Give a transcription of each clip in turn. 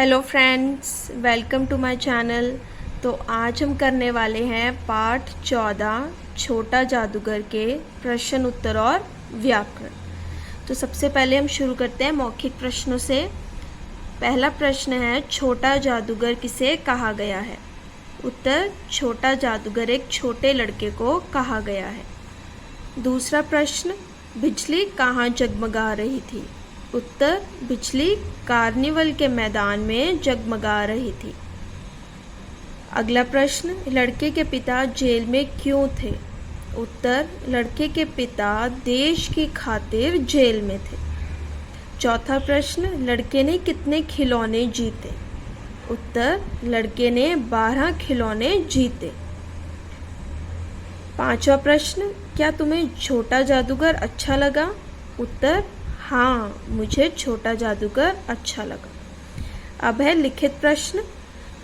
Hello friends, welcome to my channel. तो आज हम करने वाले हैं पार्ट 14 छोटा जादूगर के प्रश्न उत्तर और व्याकरण। तो सबसे पहले हम शुरू करते हैं मौखिक प्रश्नों से। पहला प्रश्न है, छोटा जादूगर किसे कहा गया है? उत्तर, छोटा जादूगर एक छोटे लड़के को कहा गया है। दूसरा प्रश्न, बिजली कहाँ जगमगा रही थी? उत्तर, बिजली कार्निवल के मैदान में जगमगा रही थी। अगला प्रश्न, लड़के के पिता जेल में क्यों थे? उत्तर, लड़के के पिता देश की खातिर जेल में थे। चौथा प्रश्न, लड़के ने कितने खिलौने जीते? उत्तर, लड़के ने 12 खिलौने जीते। पांचवा प्रश्न, क्या तुम्हें छोटा जादूगर अच्छा लगा? उत्तर, हाँ, मुझे छोटा जादूगर अच्छा लगा। अब है लिखित प्रश्न,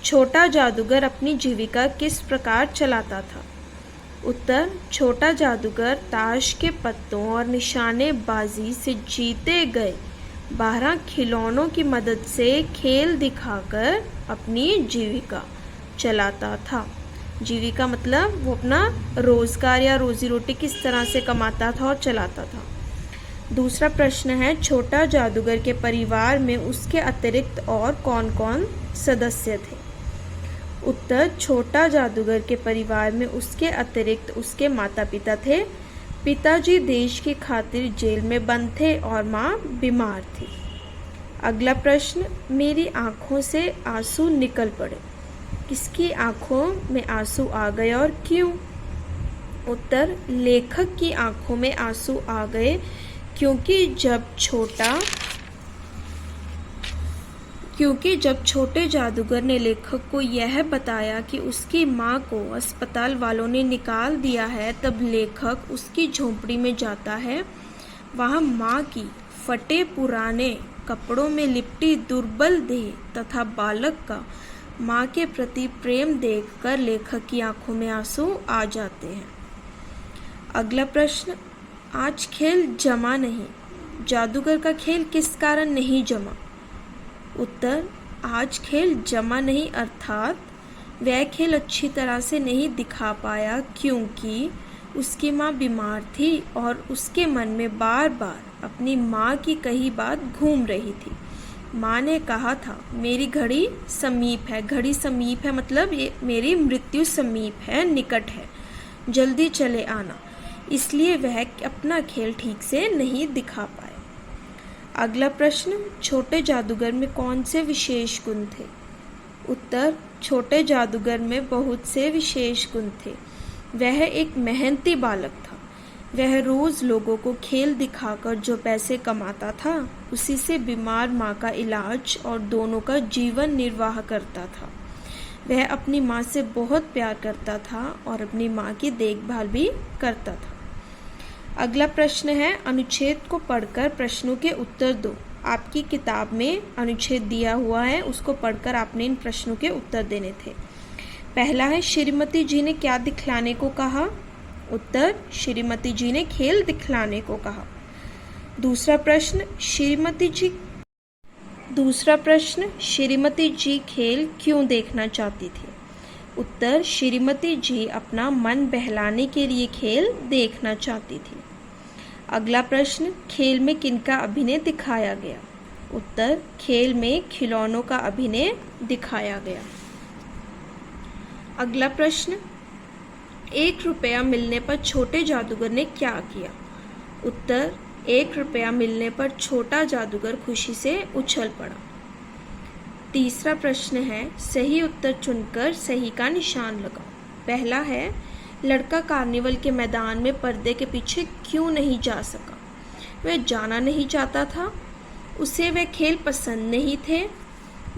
छोटा जादूगर अपनी जीविका किस प्रकार चलाता था? उत्तर, छोटा जादूगर ताश के पत्तों और निशानेबाजी से जीते गए 12 खिलौनों की मदद से खेल दिखाकर अपनी जीविका चलाता था। जीविका मतलब वो अपना रोजगार या रोजी रोटी किस तरह से कमाता था और चलाता था। दूसरा प्रश्न है, छोटा जादूगर के परिवार में उसके अतिरिक्त और कौन कौन सदस्य थे? उत्तर, छोटा जादूगर के परिवार में उसके अतिरिक्त उसके माता पिता थे। पिताजी देश की खातिर जेल में बंद थे और माँ बीमार थी। अगला प्रश्न, मेरी आंखों से आंसू निकल पड़े। किसकी आंखों में आंसू आ गए और क्यों? उत्तर, लेखक की आंखों में आंसू आ गए क्योंकि जब छोटे जादूगर ने लेखक को यह बताया कि उसकी माँ को अस्पताल वालों ने निकाल दिया है, तब लेखक उसकी झोंपड़ी में जाता है। वहाँ माँ की फटे पुराने कपड़ों में लिपटी दुर्बल देह तथा बालक का माँ के प्रति प्रेम देखकर लेखक की आंखों में आंसू आ जाते हैं। अगला प्रश्न, आज खेल जमा नहीं। जादूगर का खेल किस कारण नहीं जमा? उत्तर, आज खेल जमा नहीं अर्थात वह खेल अच्छी तरह से नहीं दिखा पाया क्योंकि उसकी माँ बीमार थी और उसके मन में बार बार अपनी माँ की कही बात घूम रही थी। माँ ने कहा था, मेरी घड़ी समीप है। घड़ी समीप है मतलब ये मेरी मृत्यु समीप है, निकट है, जल्दी चले आना। इसलिए वह अपना खेल ठीक से नहीं दिखा पाए। अगला प्रश्न, छोटे जादूगर में कौन से विशेष गुण थे? उत्तर, छोटे जादूगर में बहुत से विशेष गुण थे। वह एक मेहनती बालक था। वह रोज लोगों को खेल दिखाकर जो पैसे कमाता था, उसी से बीमार माँ का इलाज और दोनों का जीवन निर्वाह करता था। वह अपनी माँ से बहुत प्यार करता था और अपनी माँ की देखभाल भी करता था। अगला प्रश्न है, अनुच्छेद को पढ़कर प्रश्नों के उत्तर दो। आपकी किताब में अनुच्छेद दिया हुआ है, उसको पढ़कर आपने इन प्रश्नों के उत्तर देने थे। पहला है, श्रीमती जी ने क्या दिखलाने को कहा? उत्तर, श्रीमती जी ने खेल दिखलाने को कहा। दूसरा प्रश्न, श्रीमती जी खेल क्यों देखना चाहती थी? उत्तर, श्रीमती जी अपना मन बहलाने के लिए खेल देखना चाहती थी। अगला प्रश्न, खेल में किनका अभिनय दिखाया गया? उत्तर, खेल में खिलौनों का अभिनय दिखाया गया। अगला प्रश्न, 1 रुपया मिलने पर छोटे जादूगर ने क्या किया? उत्तर, 1 रुपया मिलने पर छोटा जादूगर खुशी से उछल पड़ा। तीसरा प्रश्न है, सही उत्तर चुनकर सही का निशान लगाओ। पहला है, लड़का कार्निवल के मैदान में पर्दे के पीछे क्यों नहीं जा सका? वह जाना नहीं चाहता था, उसे वह खेल पसंद नहीं थे,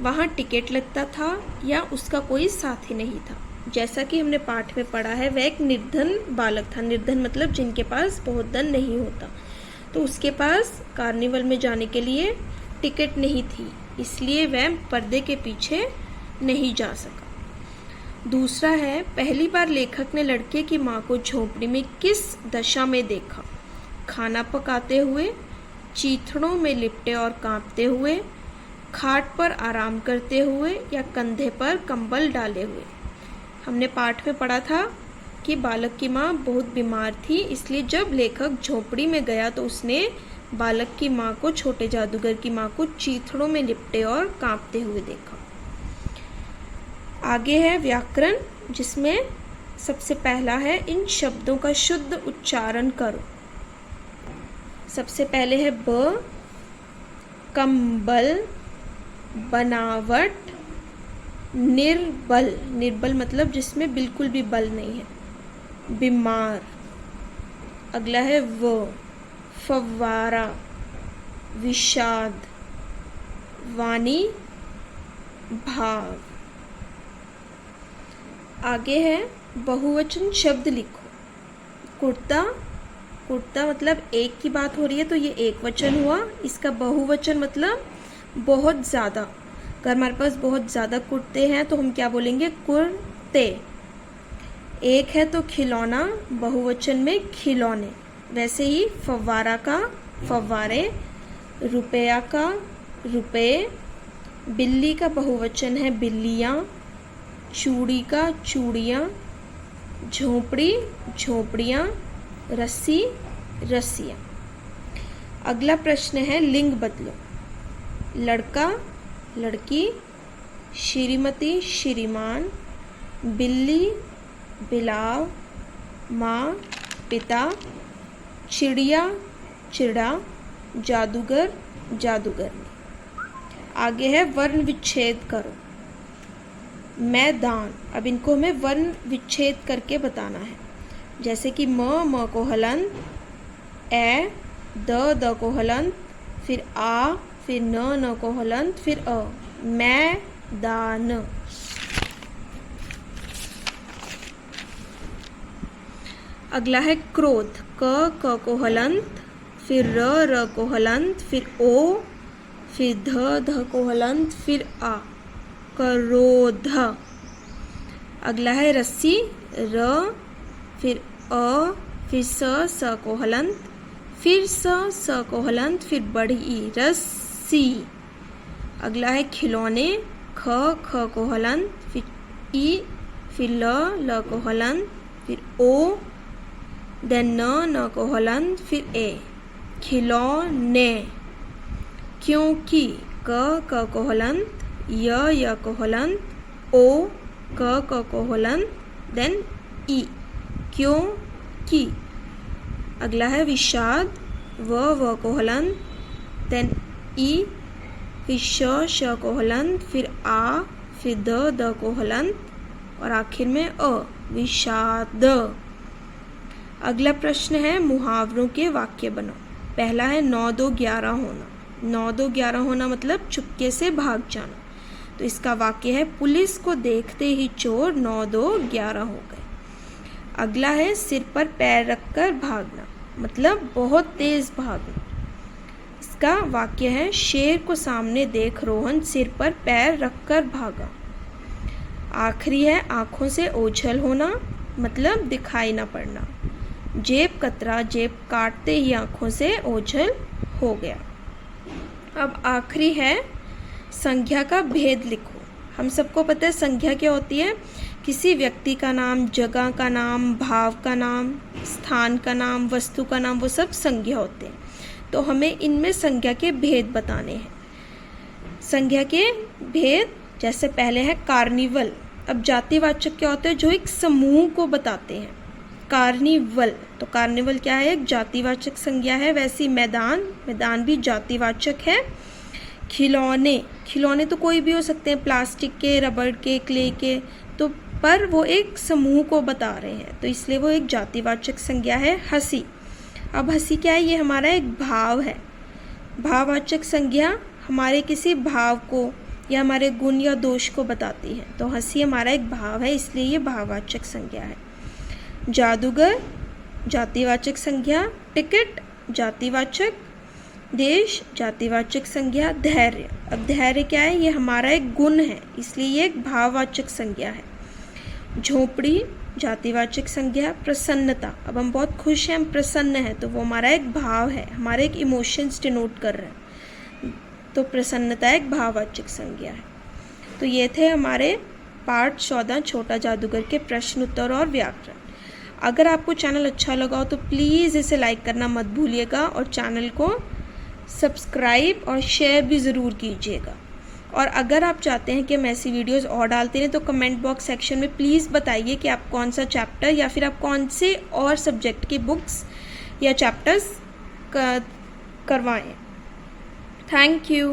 वहाँ टिकट लगता था या उसका कोई साथी नहीं था। जैसा कि हमने पाठ में पढ़ा है, वह एक निर्धन बालक था। निर्धन मतलब जिनके पास बहुत धन नहीं होता, तो उसके पास कार्निवल में जाने के लिए टिकट नहीं थी, इसलिए वह पर्दे के पीछे नहीं जा सका। दूसरा है, पहली बार लेखक ने लड़के की माँ को झोंपड़ी में किस दशा में देखा? खाना पकाते हुए, चीथड़ों में लिपटे और कांपते हुए, खाट पर आराम करते हुए या कंधे पर कंबल डाले हुए। हमने पाठ में पढ़ा था कि बालक की माँ बहुत बीमार थी, इसलिए जब लेखक झोपड़ी में गया तो उसने बालक की माँ को, छोटे जादूगर की माँ को चीथड़ों में लिपटे और कांपते हुए देखा। आगे है व्याकरण, जिसमें सबसे पहला है इन शब्दों का शुद्ध उच्चारण करो। सबसे पहले है ब, कंबल, बनावट, निर्बल। निर्बल मतलब जिसमें बिल्कुल भी बल नहीं है। बीमार। अगला है व, फव्वारा, विषाद, वाणी, भाव। आगे है बहुवचन शब्द लिखो। कुर्ता। कुर्ता मतलब एक की बात हो रही है तो ये एक वचन हुआ। इसका बहुवचन मतलब बहुत ज़्यादा। अगर हमारे पास बहुत ज़्यादा कुर्ते हैं तो हम क्या बोलेंगे? कुर्ते। एक है तो खिलौना, बहुवचन में खिलौने। वैसे ही फव्वारा का फव्वारे, रुपया का रुपए, बिल्ली का बहुवचन है बिल्लियाँ, चूड़ी का चूड़ियाँ, झोपड़ी झोपड़ियाँ, रस्सी रस्सियाँ। अगला प्रश्न है लिंग बदलो। लड़का लड़की, श्रीमती श्रीमान, बिल्ली बिलाव, माँ पिता, चिड़िया चिड़ा, जादूगर जादूगरनी। आगे है वर्ण विच्छेद करो। मैदान। अब इनको हमें वर्ण विच्छेद करके बताना है। जैसे कि म को हलंत, ए, द को हलंत, फिर आ, फिर न को हलंत, फिर अ। मैदान। अगला है क्रोध। क को हलंत, फिर र को हलंत, फिर ओ, फिर ध को हलंत, फिर आ। क्रोध। अगला है रस्सी। र, फिर अ, फिर स को हलंत, फिर स को हलंत, फिर बढ़ी रस्सी। अगला है खिलौने। ख को हलंत, फिर ई, फिर ल को हलंत, फिर ओ, देन न को हलंत, फिर ए। खिलौने। क्योंकि। क को हलंत, य को हलंत, ओ, क को हलंत, देन ई। क्यों की। अगला है विषाद। व को हलंत, देन ई, फिर श को हलंत, फिर आ, फिर द को हलंत और आखिर में अ। विषाद। अगला प्रश्न है मुहावरों के वाक्य बनाओ। पहला है 9 2 11 होना। 9 2 11 होना मतलब चुपके से भाग जाना। तो इसका वाक्य है पुलिस को देखते ही चोर 9 2 11 हो गए। अगला है सिर पर पैर रखकर भागना, मतलब बहुत तेज भागना। इसका वाक्य है शेर को सामने देख रोहन सिर पर पैर रखकर भागा। आखिरी है आंखों से ओझल होना, मतलब दिखाई ना पड़ना। जेब कतरा, जेब काटते ही आंखों से ओझल हो गया। अब आखिरी है संज्ञा का भेद लिखो। हम सबको पता है संज्ञा क्या होती है? किसी व्यक्ति का नाम, जगह का नाम, भाव का नाम, स्थान का नाम, वस्तु का नाम, वो सब संज्ञा होते हैं। तो हमें इनमें संज्ञा के भेद बताने हैं। संज्ञा के भेद जैसे पहले है कार्निवल। अब जातिवाचक क्या होते हैं? जो एक समूह को बताते हैं। कार्निवल, तो कार्निवल क्या है? एक जातिवाचक संज्ञा है। वैसी मैदान, मैदान भी जातिवाचक है। खिलौने, खिलौने तो कोई भी हो सकते हैं, प्लास्टिक के, रबड़ के, क्ले के, तो पर वो एक समूह को बता रहे हैं, तो इसलिए वो एक जातिवाचक संज्ञा है। हंसी, अब हंसी क्या है? ये हमारा एक भाव है। भाववाचक संज्ञा हमारे किसी भाव को या हमारे गुण या दोष को बताती है, तो हंसी हमारा एक भाव है, इसलिए ये भाववाचक संज्ञा है। जादूगर जातिवाचक संज्ञा, टिकट जातिवाचक, देश जातिवाचक संज्ञा, धैर्य, अब धैर्य क्या है? ये हमारा एक गुण है, इसलिए ये एक भाववाचक संज्ञा है। झोपड़ी जातिवाचक संज्ञा, प्रसन्नता, अब हम बहुत खुश हैं, हम प्रसन्न हैं, तो वो हमारा एक भाव है, हमारे एक इमोशंस डिनोट कर रहे हैं, तो प्रसन्नता एक भाववाचक संज्ञा है। तो ये थे हमारे पाठ 14 छोटा जादूगर के प्रश्न उत्तर और व्याकरण। अगर आपको चैनल अच्छा लगा हो तो प्लीज़ इसे लाइक करना मत भूलिएगा और चैनल को सब्सक्राइब और शेयर भी ज़रूर कीजिएगा। और अगर आप चाहते हैं कि हम ऐसी वीडियोस और डालते रहें तो कमेंट बॉक्स सेक्शन में प्लीज़ बताइए कि आप कौन सा चैप्टर या फिर आप कौन से और सब्जेक्ट की बुक्स या चैप्टर्स करवाएं। Thank you.